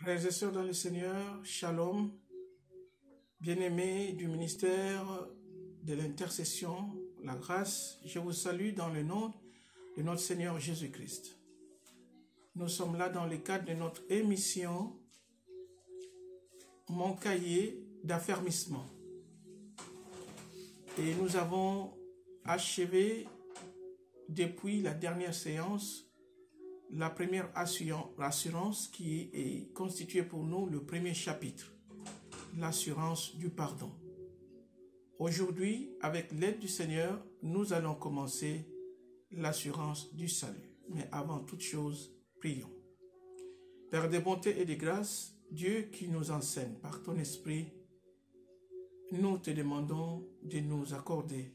Frères et sœurs dans le Seigneur, Shalom, bien-aimés du ministère de l'intercession, la grâce, je vous salue dans le nom de notre Seigneur Jésus-Christ. Nous sommes là dans le cadre de notre émission « Mon cahier d'affermissement ». Et nous avons achevé depuis la dernière séance la première assurance qui est constituée pour nous le premier chapitre, l'assurance du pardon. Aujourd'hui, avec l'aide du Seigneur, nous allons commencer l'assurance du salut. Mais avant toute chose, prions. Père de bonté et de grâce, Dieu qui nous enseigne par ton esprit, nous te demandons de nous accorder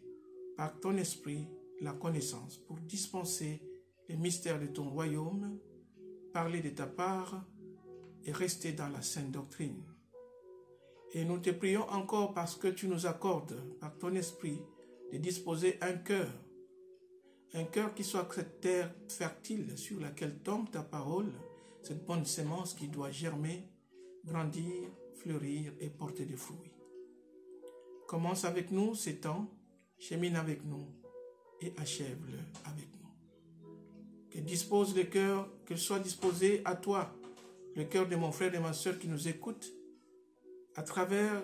par ton esprit la connaissance pour dispenser les mystères de ton royaume, parler de ta part et rester dans la sainte doctrine. Et nous te prions encore parce que tu nous accordes par ton esprit de disposer un cœur qui soit cette terre fertile sur laquelle tombe ta parole, cette bonne semence qui doit germer, grandir, fleurir et porter des fruits. Commence avec nous ces temps, chemine avec nous et achève-le avec nous. Que dispose le cœur, qu'il soit disposé à toi, le cœur de mon frère et de ma soeur qui nous écoutent à travers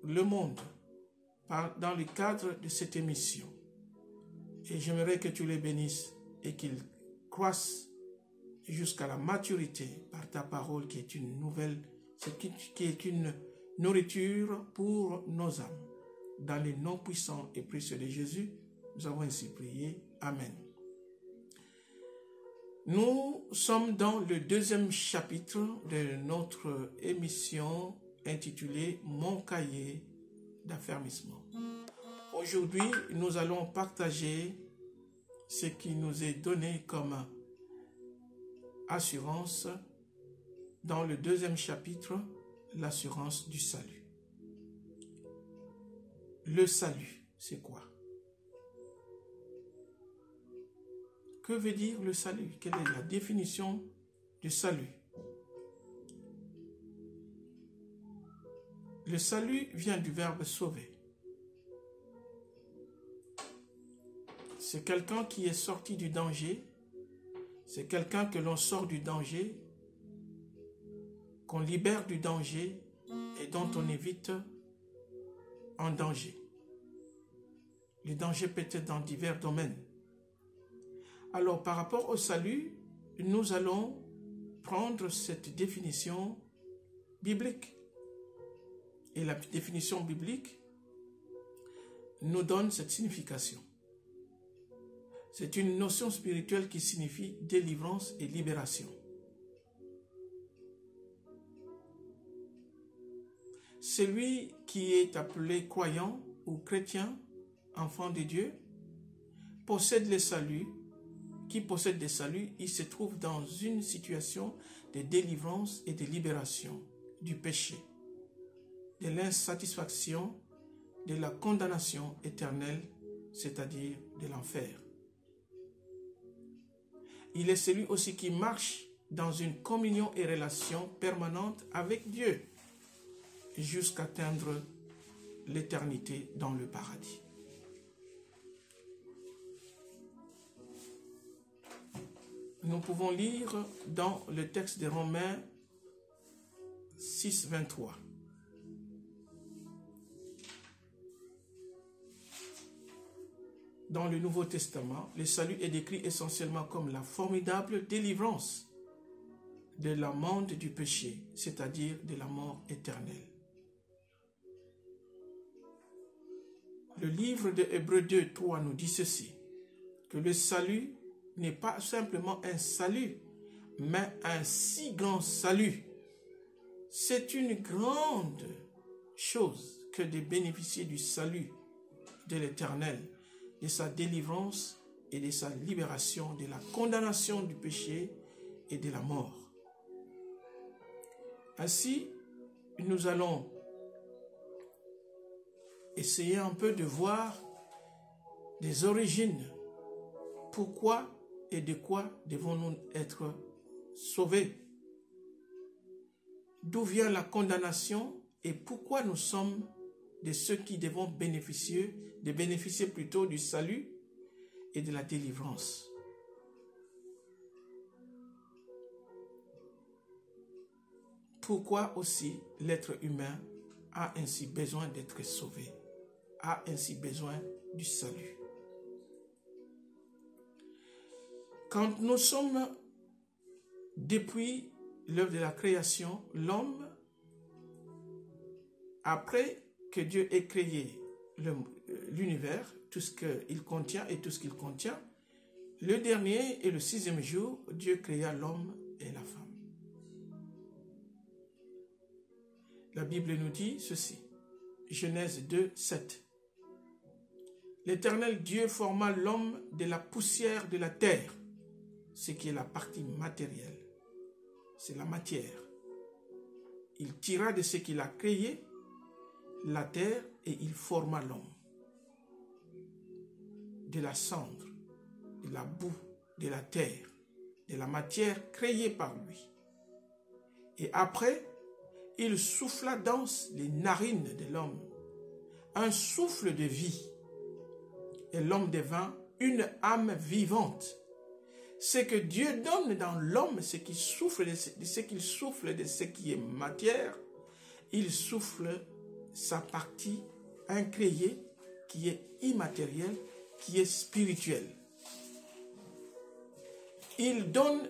le monde, dans le cadre de cette émission. Et j'aimerais que tu les bénisses et qu'ils croissent jusqu'à la maturité par ta parole qui est une nouvelle, qui est une nourriture pour nos âmes. Dans les noms puissants et précieux de Jésus, nous avons ainsi prié. Amen. Nous sommes dans le deuxième chapitre de notre émission intitulée « Mon cahier d'affermissement ». Aujourd'hui, nous allons partager ce qui nous est donné comme assurance dans le deuxième chapitre, l'assurance du salut. Le salut, c'est quoi? Que veut dire le salut? Quelle est la définition du salut? Le salut vient du verbe sauver. C'est quelqu'un qui est sorti du danger. C'est quelqu'un que l'on sort du danger, qu'on libère du danger et dont on évite un danger. Le danger peut être dans divers domaines. Alors, par rapport au salut, nous allons prendre cette définition biblique. Et la définition biblique nous donne cette signification. C'est une notion spirituelle qui signifie délivrance et libération. Celui qui est appelé croyant ou chrétien, enfant de Dieu, possède le salut. Qui possède le salut, il se trouve dans une situation de délivrance et de libération du péché, de l'insatisfaction, de la condamnation éternelle, c'est-à-dire de l'enfer. Il est celui aussi qui marche dans une communion et relation permanente avec Dieu jusqu'à atteindre l'éternité dans le paradis. Nous pouvons lire dans le texte de Romains 6, 23. Dans le Nouveau Testament, le salut est décrit essentiellement comme la formidable délivrance de l'amende du péché, c'est-à-dire de la mort éternelle. Le livre de Hébreux 2, 3 nous dit ceci, que le salut n'est pas simplement un salut, mais un si grand salut. C'est une grande chose que de bénéficier du salut de l'Éternel, de sa délivrance et de sa libération de la condamnation du péché et de la mort. Ainsi, nous allons essayer un peu de voir des origines. Pourquoi et de quoi devons-nous être sauvés? d'où vient la condamnation et pourquoi nous sommes de ceux qui devons bénéficier plutôt du salut et de la délivrance. Pourquoi aussi l'être humain a ainsi besoin d'être sauvé, a ainsi besoin du salut. Quand nous sommes, depuis l'œuvre de la création, l'homme, après que Dieu ait créé l'univers, tout ce qu'il contient et tout ce qu'il contient, le dernier et le 6e jour, Dieu créa l'homme et la femme. La Bible nous dit ceci, Genèse 2, 7. L'Éternel Dieu forma l'homme de la poussière de la terre, ce qui est la partie matérielle, c'est la matière. Il tira de ce qu'il a créé la terre et il forma l'homme. De la cendre, de la boue, de la terre, de la matière créée par lui. Et après, il souffla dans les narines de l'homme un souffle de vie. Et l'homme devint une âme vivante. Ce que Dieu donne dans l'homme, c'est qu'il souffle de ce qui est matière, il souffle sa partie incréée qui est immatérielle, qui est spirituelle. Il donne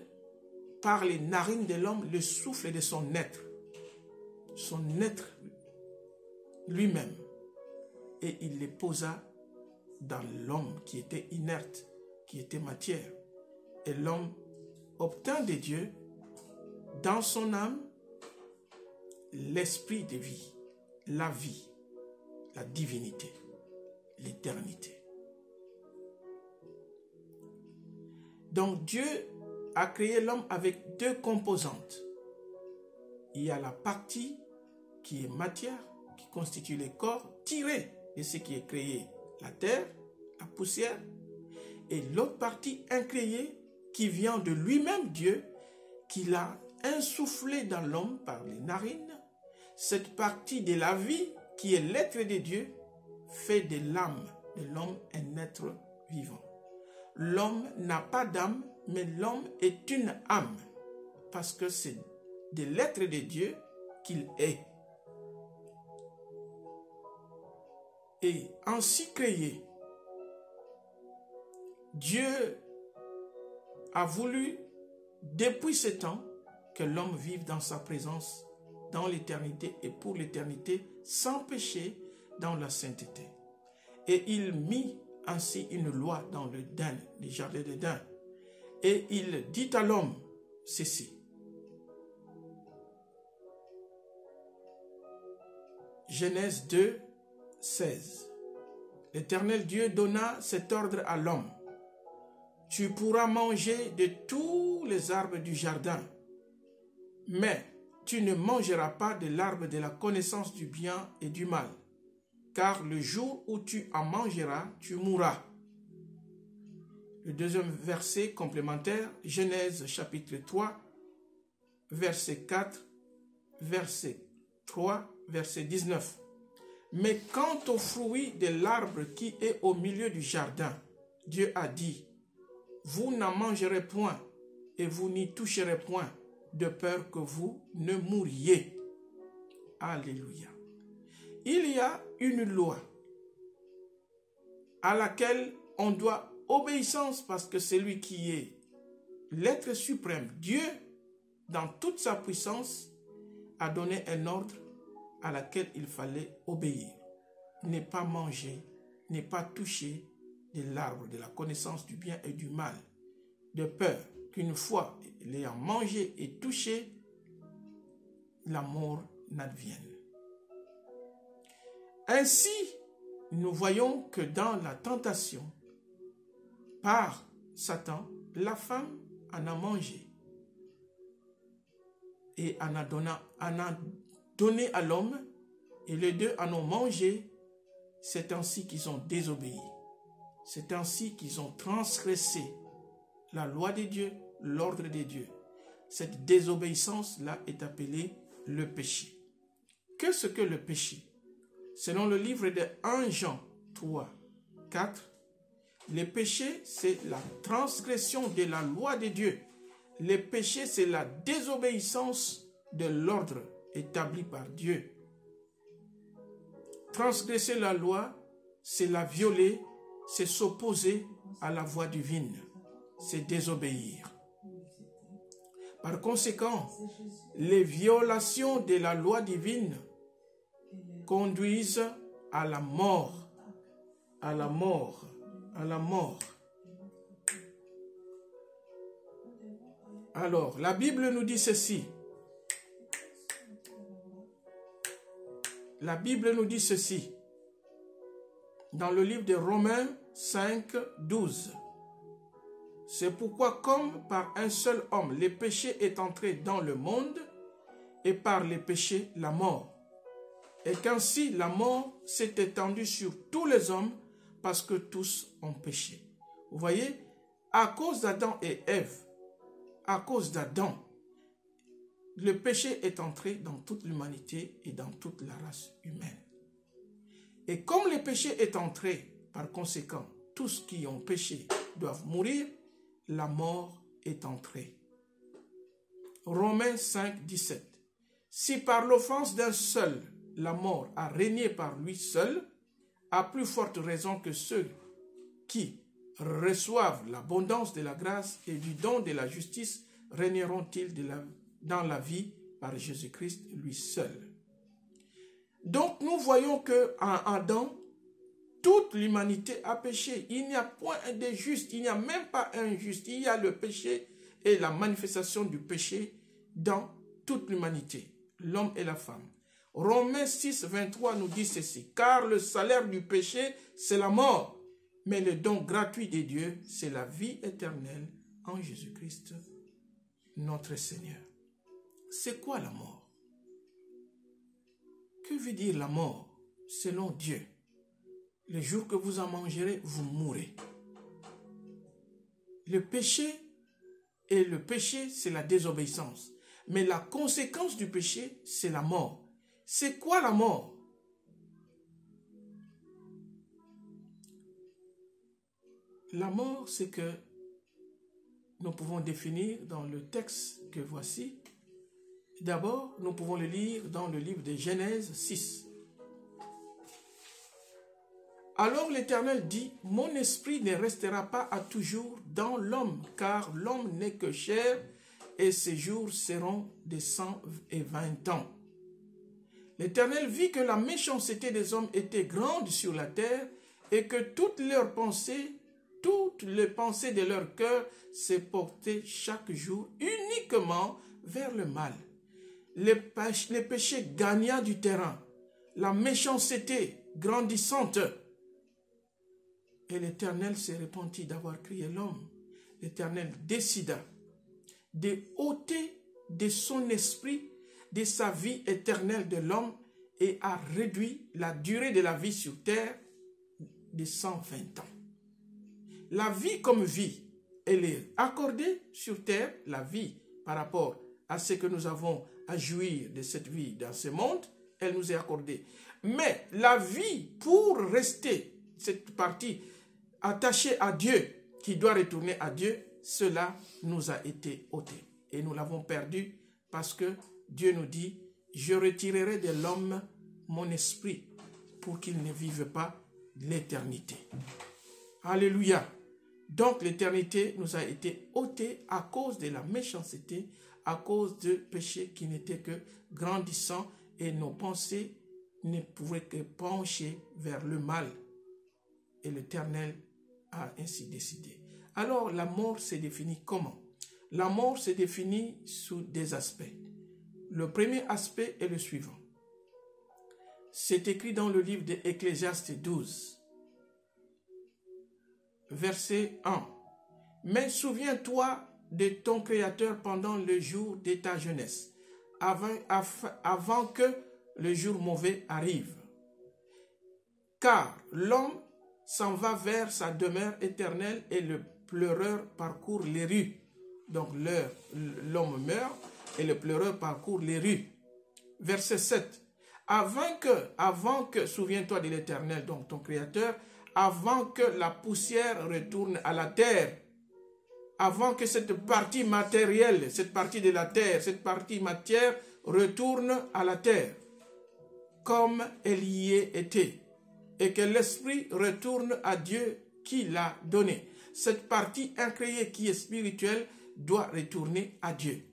par les narines de l'homme le souffle de son être lui-même. Et il les posa dans l'homme qui était inerte, qui était matière. Et l'homme obtint de Dieu, dans son âme, l'esprit de vie, la divinité, l'éternité. Donc Dieu a créé l'homme avec 2 composantes. Il y a la partie qui est matière, qui constitue les corps, tirés de ce qui est créé, la terre, la poussière, et l'autre partie incréée qui vient de lui-même Dieu, qu'il a insufflé dans l'homme par les narines. Cette partie de la vie qui est l'être de Dieu fait de l'âme de l'homme un être vivant. L'homme n'a pas d'âme, mais l'homme est une âme parce que c'est de l'être de Dieu qu'il est. Et ainsi créé, Dieu a voulu, depuis ce temps, que l'homme vive dans sa présence, dans l'éternité et pour l'éternité, sans péché, dans la sainteté. Et il mit ainsi une loi dans le jardin d'Éden. Et il dit à l'homme ceci. Genèse 2, 16. L'Éternel Dieu donna cet ordre à l'homme. Tu pourras manger de tous les arbres du jardin, mais tu ne mangeras pas de l'arbre de la connaissance du bien et du mal, car le jour où tu en mangeras, tu mourras. Le deuxième verset complémentaire, Genèse chapitre 3, verset 4, verset 3, verset 19. Mais quant au fruit de l'arbre qui est au milieu du jardin, Dieu a dit, vous n'en mangerez point et vous n'y toucherez point, de peur que vous ne mouriez. Alléluia. Il y a une loi à laquelle on doit obéissance parce que c'est lui qui est l'être suprême. Dieu, dans toute sa puissance, a donné un ordre à laquelle il fallait obéir. Ne pas manger, ne pas toucher de l'arbre de la connaissance du bien et du mal, de peur qu'une fois l'ayant mangé et touché, la mort n'advienne. Ainsi, nous voyons que dans la tentation, par Satan, la femme en a mangé et en a donné à l'homme, et les deux en ont mangé. C'est ainsi qu'ils ont désobéi. C'est ainsi qu'ils ont transgressé la loi de Dieu, l'ordre de Dieu. Cette désobéissance-là est appelée le péché. Qu'est-ce que le péché? Selon le livre de 1 Jean 3, 4, le péché, c'est la transgression de la loi de Dieu. Le péché, c'est la désobéissance de l'ordre établi par Dieu. Transgresser la loi, c'est la violer, c'est s'opposer à la voie divine, c'est désobéir. Par conséquent, les violations de la loi divine conduisent à la mort, à la mort, à la mort. Alors, la Bible nous dit ceci. La Bible nous dit ceci. Dans le livre de Romains 5, 12. C'est pourquoi, comme par un seul homme, le péché est entré dans le monde, et par le péché, la mort. Et qu'ainsi la mort s'est étendue sur tous les hommes, parce que tous ont péché. Vous voyez, à cause d'Adam et Ève, à cause d'Adam, le péché est entré dans toute l'humanité et dans toute la race humaine. Et comme le péché est entré, par conséquent, tous qui ont péché doivent mourir, la mort est entrée. Romains 5, 17. Si par l'offense d'un seul, la mort a régné par lui seul, à plus forte raison que ceux qui reçoivent l'abondance de la grâce et du don de la justice régneront-ils dans la vie par Jésus-Christ lui seul. Donc nous voyons qu'en Adam, toute l'humanité a péché. Il n'y a point de juste, il n'y a même pas un juste. Il y a le péché et la manifestation du péché dans toute l'humanité, l'homme et la femme. Romains 6, 23 nous dit ceci. Car le salaire du péché, c'est la mort. Mais le don gratuit de Dieu, c'est la vie éternelle en Jésus-Christ, notre Seigneur. C'est quoi la mort? Que veut dire la mort selon Dieu? Le jour que vous en mangerez, vous mourrez. Le péché, c'est la désobéissance. Mais la conséquence du péché, c'est la mort. C'est quoi la mort? La mort, c'est que nous pouvons définir dans le texte que voici. D'abord, nous pouvons le lire dans le livre de Genèse 6. Alors l'Éternel dit, « Mon esprit ne restera pas à toujours dans l'homme, car l'homme n'est que chair, et ses jours seront de 120 ans. » L'Éternel vit que la méchanceté des hommes était grande sur la terre, et que toutes les pensées de leur cœur se portaient chaque jour uniquement vers le mal. Le péché gagna du terrain, la méchanceté grandissante. Et l'Éternel se repentit d'avoir créé l'homme. L'Éternel décida de ôter de son esprit, de sa vie éternelle de l'homme, et a réduit la durée de la vie sur terre de 120 ans. La vie comme vie, elle est accordée sur terre, la vie par rapport à ce que nous avons à jouir de cette vie dans ce monde, elle nous est accordée. Mais la vie pour rester, cette partie attachée à Dieu, qui doit retourner à Dieu, cela nous a été ôté. Et nous l'avons perdu parce que Dieu nous dit, je retirerai de l'homme mon esprit pour qu'il ne vive pas l'éternité. Alléluia. Donc l'éternité nous a été ôtée à cause de la méchanceté, à cause du péché qui n'était que grandissant et nos pensées ne pouvaient que pencher vers le mal. Et l'Éternel a ainsi décidé. Alors la mort se définit comment? La mort se définit sous des aspects. Le premier aspect est le suivant. C'est écrit dans le livre d'Ecclésiaste 12, verset 1. « Mais souviens-toi de ton Créateur pendant le jour de ta jeunesse, avant que le jour mauvais arrive. Car l'homme s'en va vers sa demeure éternelle et le pleureur parcourt les rues. » Donc l'homme meurt et le pleureur parcourt les rues. verset 7. Avant que, souviens-toi de l'Éternel, donc ton Créateur, avant que la poussière retourne à la terre, avant que cette partie matérielle, cette partie de la terre, cette partie matière retourne à la terre, comme elle y est été, et que l'esprit retourne à Dieu qui l'a donné. Cette partie incréée qui est spirituelle doit retourner à Dieu.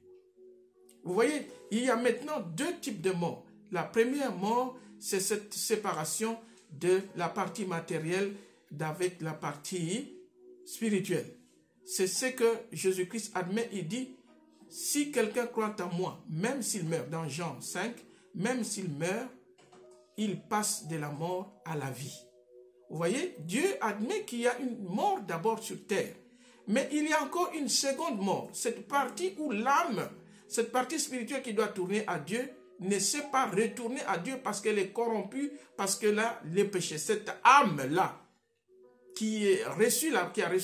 Vous voyez, il y a maintenant deux types de morts. La première mort, c'est cette séparation de la partie matérielle d'avec la partie spirituelle. C'est ce que Jésus-Christ admet. Il dit, si quelqu'un croit en moi, même s'il meurt, dans Jean 5, même s'il meurt, il passe de la mort à la vie. Vous voyez, Dieu admet qu'il y a une mort d'abord sur terre. Mais il y a encore une seconde mort. Cette partie où l'âme, cette partie spirituelle qui doit tourner à Dieu, ne sait pas retourner à Dieu parce qu'elle est corrompue, parce que là, les péchés, cette âme-là, qui a reçu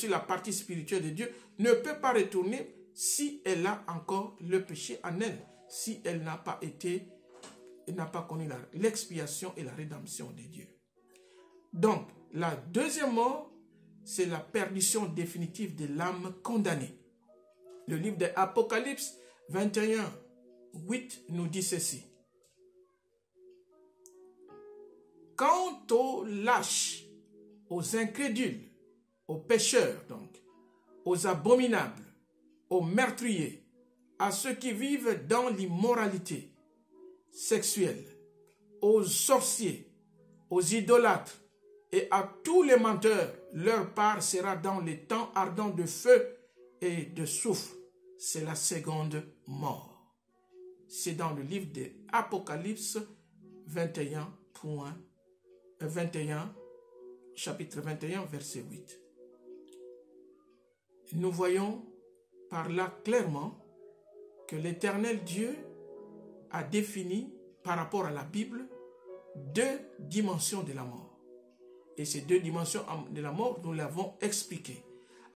la partie spirituelle de Dieu, ne peut pas retourner si elle a encore le péché en elle, si elle n'a pas connu l'expiation et la rédemption de Dieu. Donc, la deuxième mort, c'est la perdition définitive de l'âme condamnée. Le livre de Apocalypse 21, 8 nous dit ceci. Quant aux lâches, aux incrédules, aux pécheurs, donc, aux abominables, aux meurtriers, à ceux qui vivent dans l'immoralité sexuelle, aux sorciers, aux idolâtres et à tous les menteurs, leur part sera dans les temps ardents de feu et de soufre. C'est la seconde mort. C'est dans le livre de Apocalypse 21, chapitre 21, verset 8. Nous voyons par là clairement que l'Éternel Dieu a défini par rapport à la Bible deux dimensions de la mort. Et ces deux dimensions de la mort, nous l'avons expliqué.